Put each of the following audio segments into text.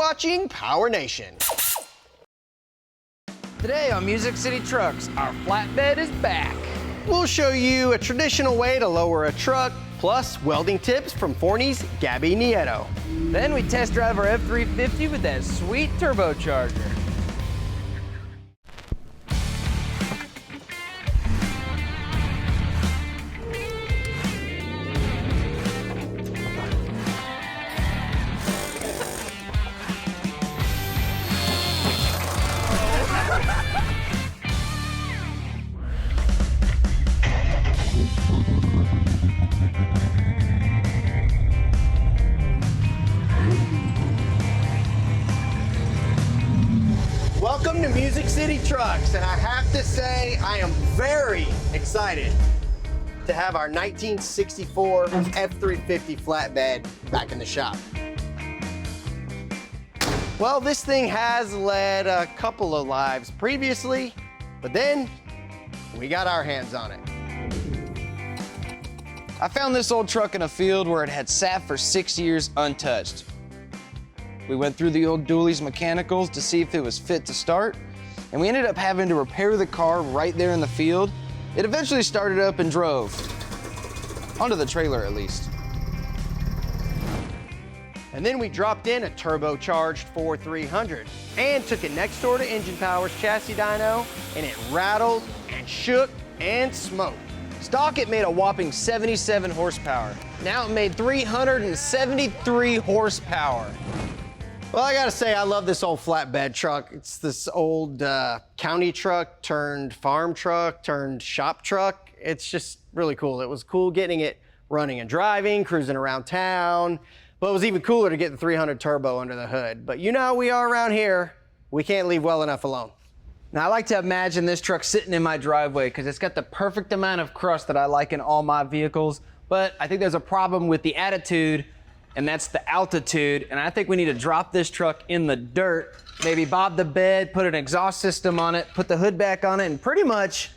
watching PowerNation. Today on Music City Trucks, our flatbed is back. We'll show you a traditional way to lower a truck, plus welding tips from Forney's Gabby Nieto. Then we test drive our F350 with that sweet turbocharger. Welcome to Music City Trucks, and I have to say I am very excited to have our 1964 F350 flatbed back in the shop. Well, this thing has led a couple of lives previously, but then we got our hands on it. I found this old truck in a field where it had sat for 6 years untouched. We went through the old dualies mechanicals to see if it was fit to start, and we ended up having to repair the car right there in the field. It eventually started up and drove. Onto the trailer, at least. And then we dropped in a turbocharged Ford 300 and took it next door to Engine Power's chassis dyno, and it rattled and shook and smoked. Stock, it made a whopping 77 horsepower. Now it made 373 horsepower. Well, I gotta say, I love this old flatbed truck. It's this old county truck turned farm truck turned shop truck. It's just really cool. It was cool getting it running and driving, cruising around town, but it was even cooler to get the 300 turbo under the hood. But you know how we are around here. We can't leave well enough alone. Now, I like to imagine this truck sitting in my driveway because it's got the perfect amount of crust that I like in all my vehicles, but I think there's a problem with the attitude, and that's the altitude, and I think we need to drop this truck in the dirt, maybe bob the bed, put an exhaust system on it, put the hood back on it, and pretty much,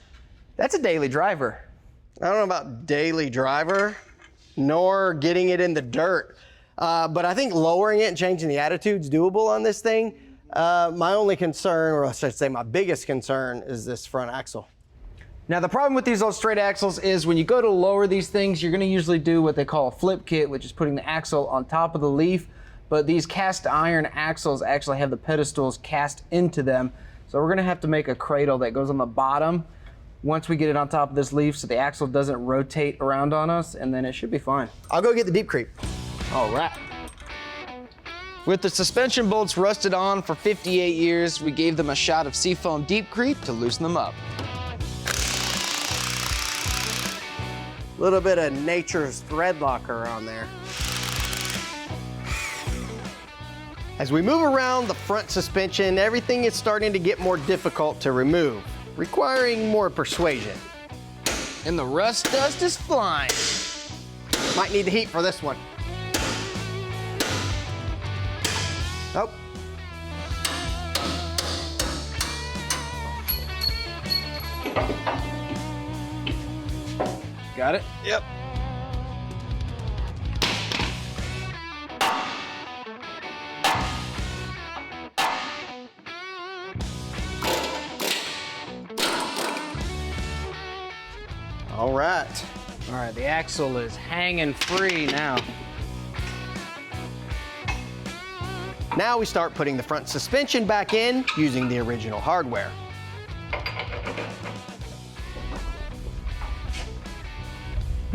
that's a daily driver. I don't know about daily driver, nor getting it in the dirt, but I think lowering it and changing the attitude's doable on this thing. My only concern, or I should say my biggest concern, is this front axle. Now, the problem with these old straight axles is when you go to lower these things, you're gonna usually do what they call a flip kit, which is putting the axle on top of the leaf, but these cast iron axles actually have the pedestals cast into them. So we're gonna have to make a cradle that goes on the bottom once we get it on top of this leaf so the axle doesn't rotate around on us, and then it should be fine. I'll go get the deep creep. All right. With the suspension bolts rusted on for 58 years, we gave them a shot of Seafoam Deep Creep to loosen them up. A little bit of nature's thread locker on there. As we move around the front suspension, everything is starting to get more difficult to remove, requiring more persuasion. And the rust dust is flying. Might need the heat for this one. Oh. Got it? Yep. All right. All right, the axle is hanging free now. Now we start putting the front suspension back in using the original hardware.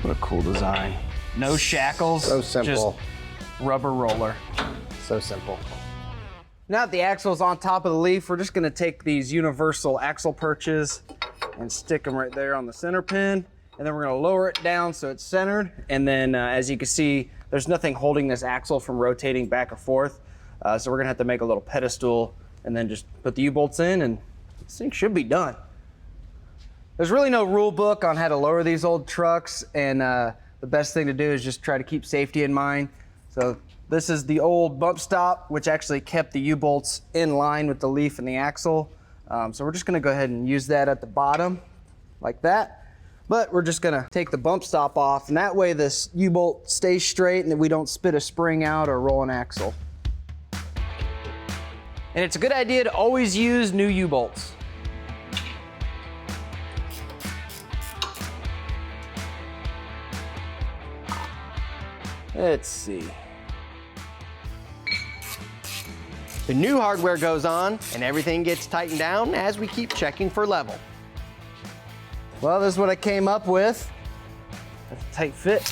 What a cool design. No shackles. So simple. Just rubber roller. So simple. Now that the axle's on top of the leaf, we're just gonna take these universal axle perches and stick them right there on the center pin. And then we're gonna lower it down so it's centered. And then as you can see, there's nothing holding this axle from rotating back or forth. So we're gonna have to make a little pedestal and then just put the U-bolts in, and this thing should be done. There's really no rule book on how to lower these old trucks, and the best thing to do is just try to keep safety in mind. So this is the old bump stop, which actually kept the U-bolts in line with the leaf and the axle. So we're just gonna go ahead and use that at the bottom, like that. But we're just gonna take the bump stop off, and that way this U-bolt stays straight and we don't spit a spring out or roll an axle. And it's a good idea to always use new U-bolts. Let's see. The new hardware goes on and everything gets tightened down as we keep checking for level. Well, this is what I came up with. That's a tight fit.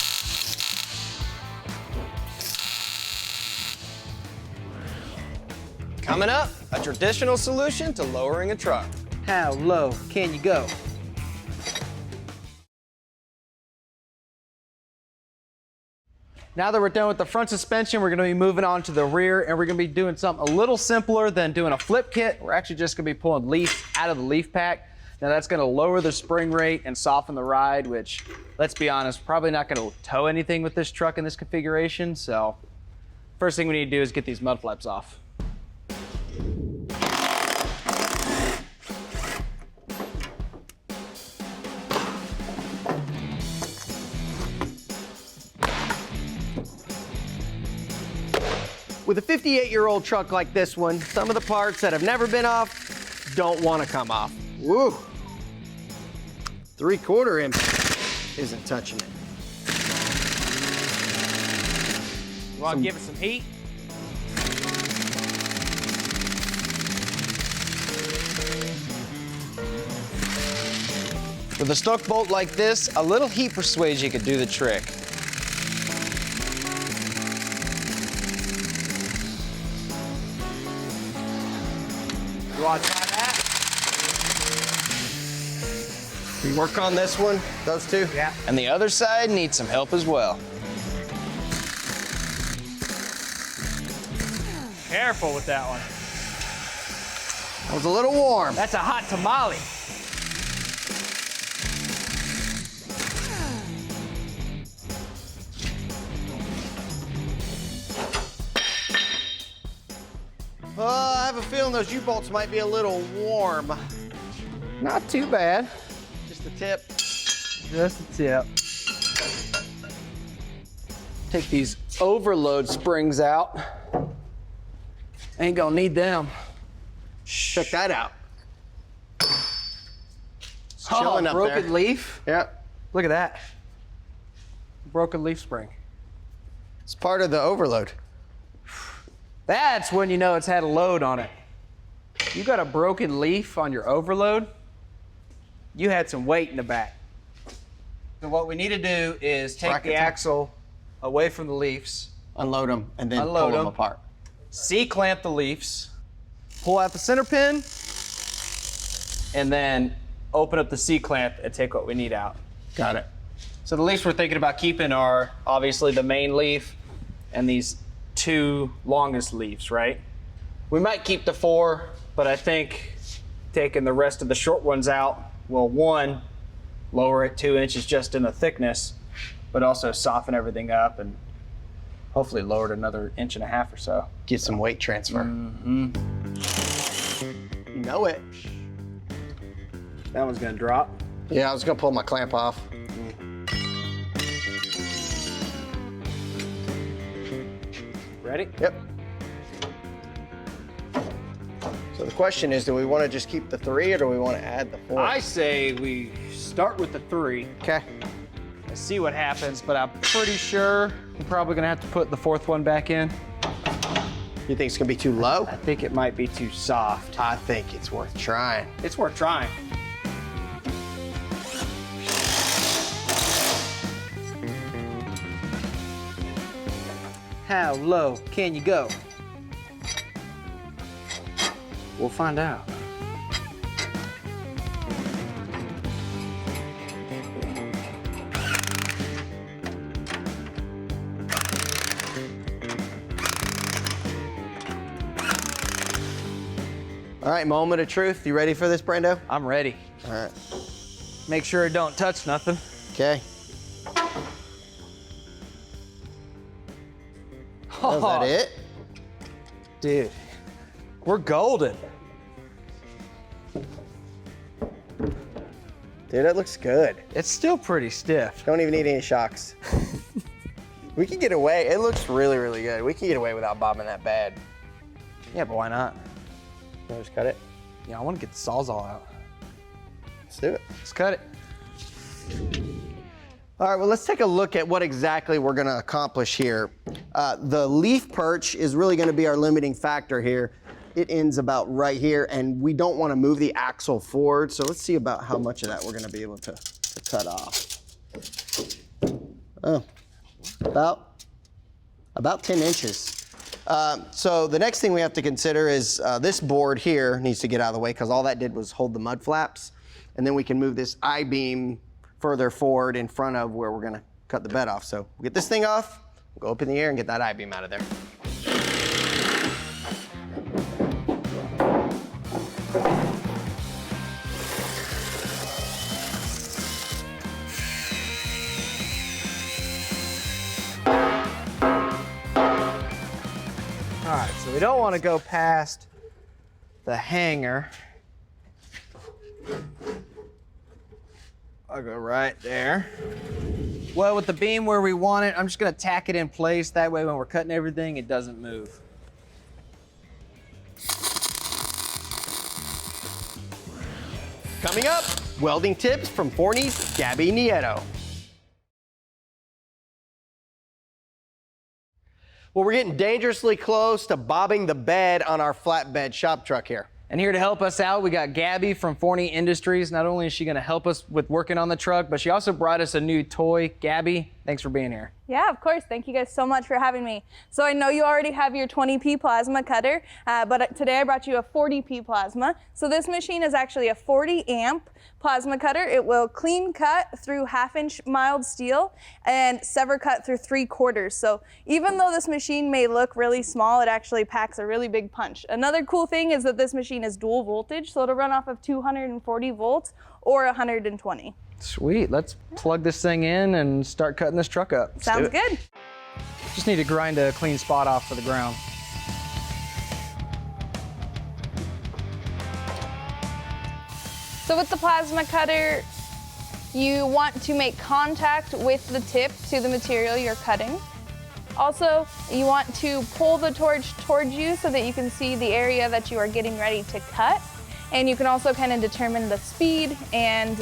Coming up, a traditional solution to lowering a truck. How low can you go? Now that we're done with the front suspension, we're gonna be moving on to the rear, and we're gonna be doing something a little simpler than doing a flip kit. We're actually just gonna be pulling leaf out of the leaf pack. Now that's gonna lower the spring rate and soften the ride, which, let's be honest, probably not gonna tow anything with this truck in this configuration. So first thing we need to do is get these mud flaps off. With a 58-year-old truck like this one, some of the parts that have never been off don't want to come off. Woo! 3/4 inch isn't touching it. You wanna give it some heat? With a stock bolt like this, a little heat persuasion could do the trick. You want to try that? We work on this one, those two? Yeah. And the other side needs some help as well. Careful with that one. It was a little warm. That's a hot tamale. I have a feeling those U-bolts might be a little warm. Not too bad. Just the tip. Just the tip. Take these overload springs out. Ain't gonna need them. Check that out. It's chilling up broken there. leaf. Yep. Look at that. Broken leaf spring. It's part of the overload. That's when you know it's had a load on it. You got a broken leaf on your overload, you had some weight in the back. So what we need to do is take Bracket the top. axle away from the leaves, Unload them and then Unload pull them 'em. apart. C-clamp the leaves, pull out the center pin, and then open up the C-clamp and take what we need out. Got it. So the leaves we're thinking about keeping are obviously the main leaf and these two longest leaves, right? We might keep the 4, but I think taking the rest of the short ones out will, 1, lower it 2 inches just in the thickness, but also soften everything up and hopefully lower it another 1.5 inches or so. Get some weight transfer. Mm-hmm. You know it. That one's gonna drop. Yeah, I was gonna pull my clamp off. Ready? Yep. So the question is, do we want to just keep the 3 or do we want to add the 4? I say we start with the 3 Okay. and see what happens, but I'm pretty sure we're probably gonna have to put the 4th one back in. You think it's gonna be too low? I think it might be too soft. I think it's worth trying. It's worth trying. How low can you go? We'll find out. All right, moment of truth. You ready for this, Brando? I'm ready. All right. Make sure it don't touch nothing. Okay. Is that it? Dude, we're golden. Dude, that looks good. It's still pretty stiff. Don't even need any shocks. We can get away. It looks really, really good. We can get away without bobbing that bad. Yeah, but why not? Wanna just cut it? Yeah, I want to get the Sawzall out. Let's do it. Let's cut it. All right, well, let's take a look at what exactly we're gonna accomplish here. The leaf perch is really gonna be our limiting factor here. It ends about right here, and we don't wanna move the axle forward, so let's see about how much of that we're gonna be able to cut off. Oh, about 10 inches. So the next thing we have to consider is this board here needs to get out of the way because all that did was hold the mud flaps. And then we can move this I-beam further forward in front of where we're gonna cut the bed off. So we'll get this thing off, we'll go up in the air and get that I-beam out of there. All right, so we don't want to go past the hanger. I'll go right there. Well, with the beam where we want it, I'm just gonna tack it in place. That way when we're cutting everything, it doesn't move. Coming up, welding tips from Forney's Gabby Nieto. Well, we're getting dangerously close to bobbing the bed on our flatbed shop truck here. And here to help us out, we got Gabby from Forney Industries. Not only is she gonna help us with working on the truck, but she also brought us a new toy. Gabby, thanks for being here. Yeah, of course. Thank you guys so much for having me. So I know you already have your 20p plasma cutter, but today I brought you a 40p plasma. So this machine is actually a 40 amp plasma cutter. It will clean cut through 1/2 inch mild steel and sever cut through 3/4. So even though this machine may look really small, it actually packs a really big punch. Another cool thing is that this machine is dual voltage, so it'll run off of 240 volts or 120. Sweet, let's plug this thing in and start cutting this truck up. Sounds good. Just need to grind a clean spot off for the ground. So with the plasma cutter, you want to make contact with the tip to the material you're cutting. Also, you want to pull the torch towards you so that you can see the area that you are getting ready to cut. And you can also kind of determine the speed and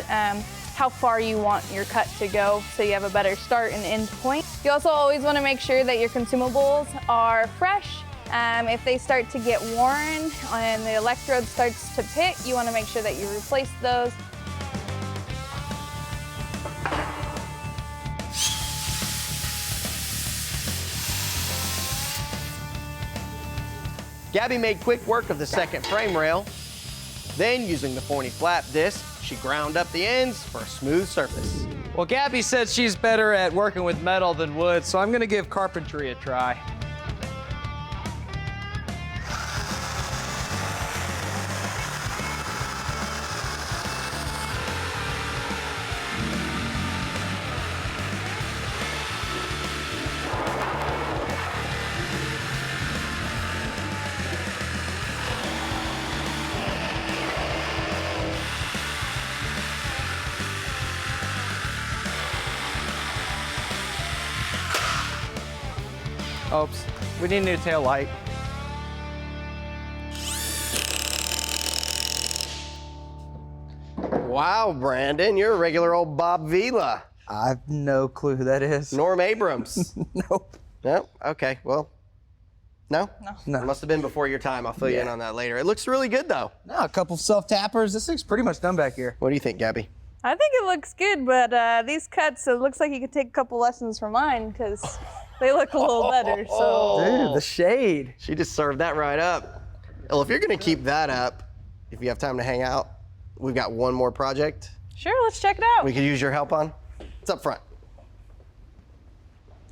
how far you want your cut to go so you have a better start and end point. You also always want to make sure that your consumables are fresh. If they start to get worn and the electrode starts to pit, you want to make sure that you replace those. Gabby made quick work of the second frame rail. Then, using the Forney flap disc, she ground up the ends for a smooth surface. Well, Gabby said she's better at working with metal than wood, so I'm gonna give carpentry a try. Oops, we need a new tail light. Wow, Brandon, you're a regular old Bob Vila. I have no clue who that is. Norm Abrams. Nope. No? Okay, well, no? No. It must have been before your time. I'll fill you in on that later. It looks really good, though. No, a couple self-tappers. This thing's pretty much done back here. What do you think, Gabby? I think it looks good, but these cuts, it looks like you could take a couple lessons from mine because they look a little better. So. Dude, the shade. She just served that right up. Well, if you're going to keep that up, if you have time to hang out, we've got one more project Sure, let's check it out. we could use your help on. It's up front.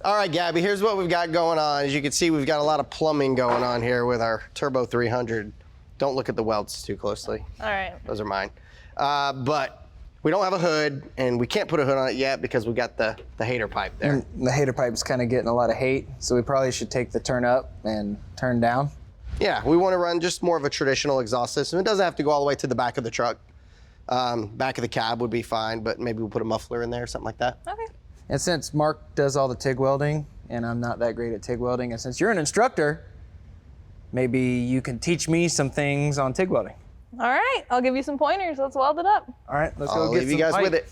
All right, Gabby, here's what we've got going on. As you can see, we've got a lot of plumbing going on here with our Turbo 300. Don't look at the welds too closely. All right. Those are mine. But we don't have a hood, and we can't put a hood on it yet because we got the hater pipe there. The hater pipe's kind of getting a lot of hate, so we probably should take the turn up and turn down. Yeah, we want to run just more of a traditional exhaust system. It doesn't have to go all the way to the back of the truck. Back of the cab would be fine, but maybe we'll put a muffler in there or something like that. Okay. And since Mark does all the TIG welding, and I'm not that great at TIG welding, and since you're an instructor, maybe you can teach me some things on TIG welding. All right, I'll give you some pointers. Let's weld it up. All right, let's I'll go get leave some you guys pipe. with it.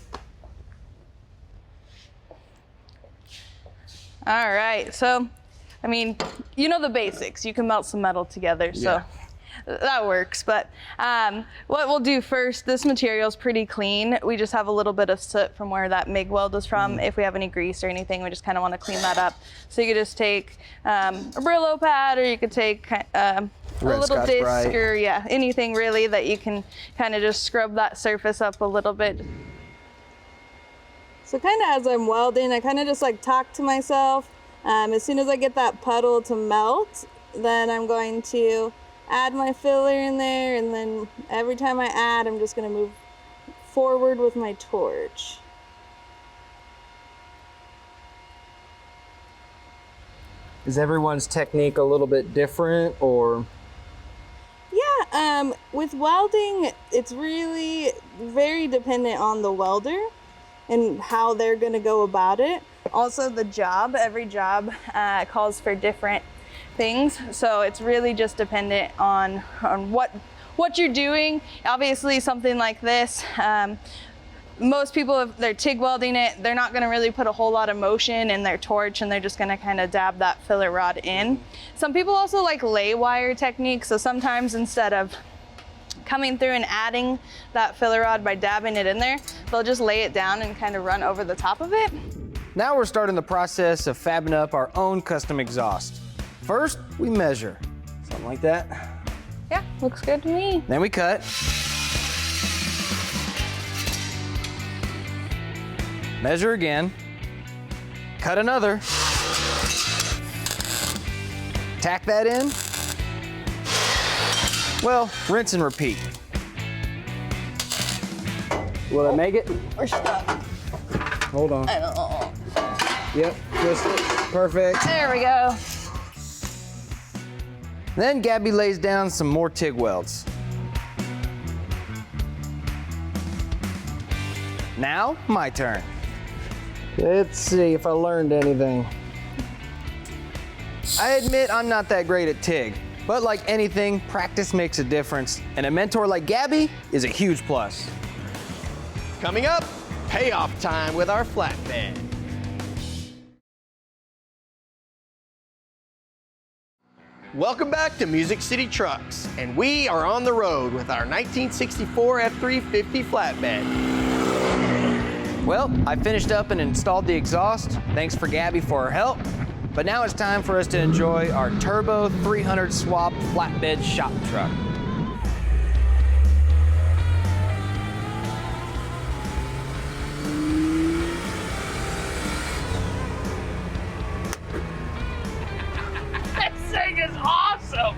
All right, so, I mean, you know the basics. You can melt some metal together, so that works. But what we'll do first, this material is pretty clean. We just have a little bit of soot from where that MIG weld is from. If we have any grease or anything, we just kind of want to clean that up. So you could just take a Brillo pad, or you could take a little Scotch disc, Brite. or anything really that you can kind of just scrub that surface up a little bit. So kind of as I'm welding, I kind of just like talk to myself. As soon as I get that puddle to melt, then I'm going to add my filler in there, and then every time I add, I'm just going to move forward with my torch. Is everyone's technique a little bit different, or? Yeah, with welding, it's really very dependent on the welder and how they're going to go about it. Also the job, every job calls for different things, so it's really just dependent on what you're doing. Obviously something like this, most people, if they're TIG welding it, they're not going to really put a whole lot of motion in their torch, and they're just going to kind of dab that filler rod in. Some people also like lay wire techniques, so sometimes instead of coming through and adding that filler rod by dabbing it in there, they'll just lay it down and kind of run over the top of it. Now we're starting the process of fabbing up our own custom exhaust. First, we measure, something like that. Yeah, looks good to me. Then we cut. Measure again. Cut another. Tack that in. Well, rinse and repeat. Will it make it? We're stuck. Hold on. I don't know. Yep, twist it. Perfect. There we go. Then Gabby lays down some more TIG welds. Now, my turn. Let's see if I learned anything. I admit I'm not that great at TIG, but like anything, practice makes a difference, and a mentor like Gabby is a huge plus. Coming up, payoff time with our flatbed. Welcome back to Music City Trucks, and we are on the road with our 1964 F350 flatbed. Well, I finished up and installed the exhaust. Thanks for Gabby for her help. But now it's time for us to enjoy our Turbo 300 swap flatbed shop truck. This thing is awesome!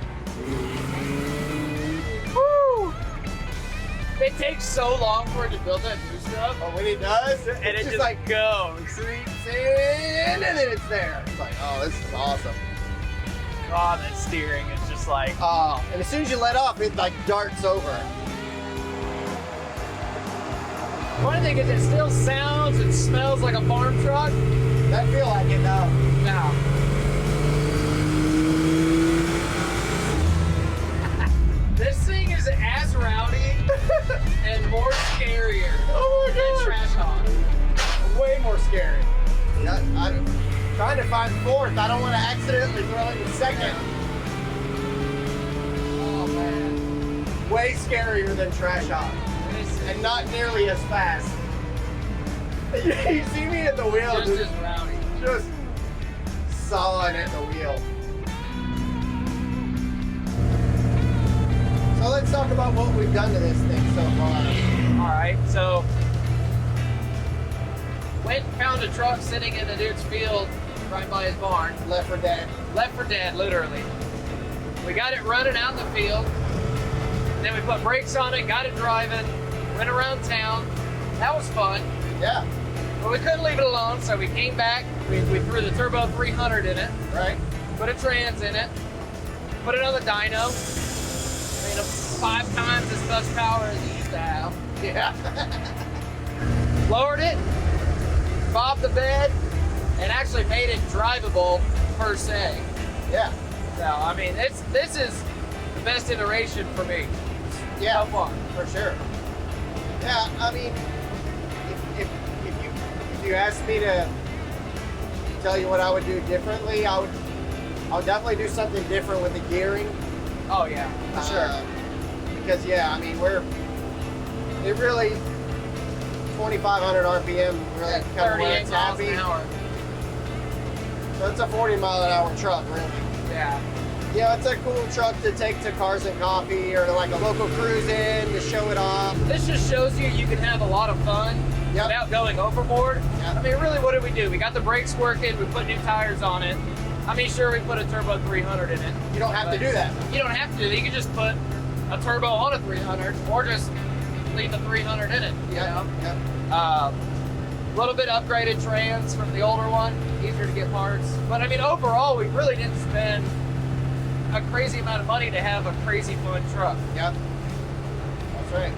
Woo! It takes so long for it to build that new stuff. But when it does, And it it's just like goes. creeps in, and then it's there. It's like, oh, this is awesome. God, that steering is just like, Oh, and as soon as you let off, it like darts over. funny thing is it still sounds and smells like a farm truck. That feel like it though. Now, this thing is as rowdy and more scarier than Trash Hog. Way more scary. Yeah, I'm trying to find fourth. I don't want to accidentally throw in the second. Oh man. Way scarier than Trash Hog. And not nearly as fast. You see me at the wheel, Just dude, as rowdy. just sawing at the wheel. So let's talk about what we've done to this thing so far. All right, so went and found a truck sitting in a dude's field right by his barn. Left for dead. Left for dead, literally. We got it running out in the field. Then we put brakes on it, got it driving, went around town. That was fun. Yeah, But we couldn't leave it alone, so we came back. We threw the Turbo 300 in it, right. put a trans in it, put it on the dyno. Made 5 times as much power as it used to have. Yeah. Lowered it, bobbed the bed, and actually made it drivable per se. Yeah. So, I mean, this is the best iteration for me. Yeah, So far. for sure. Yeah, I mean, if you asked me to tell you what I would do differently, I would definitely do something different with the gearing. Oh yeah, for sure. Because yeah, I mean it really 2,500 RPM really At kind of where 38 it's miles happy. an hour. So it's a 40-mile-an-hour truck, really. Yeah. Yeah, it's a cool truck to take to Cars and Coffee or to like a local cruise in to show it off. This just shows you can have a lot of fun Yep. without going overboard. Yep. I mean, really, what did we do? We got the brakes working. We put new tires on it. I mean, sure, we put a turbo 300 in it. You don't have to do that. You don't have to. You can just put a turbo on a 300, or just leave the 300 in it. You know. Yep. A little bit upgraded trans from the older one, easier to get parts. But I mean, overall, we really didn't spend a crazy amount of money to have a crazy fun truck. Yep. That's right.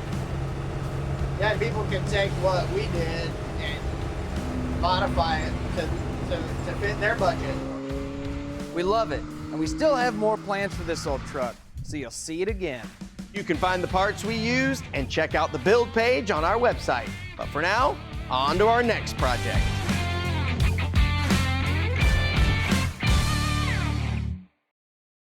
Yeah, and people can take what we did and modify it to fit their budget. We love it, and we still have more plans for this old truck, so you'll see it again. You can find the parts we used and check out the build page on our website. But for now, on to our next project.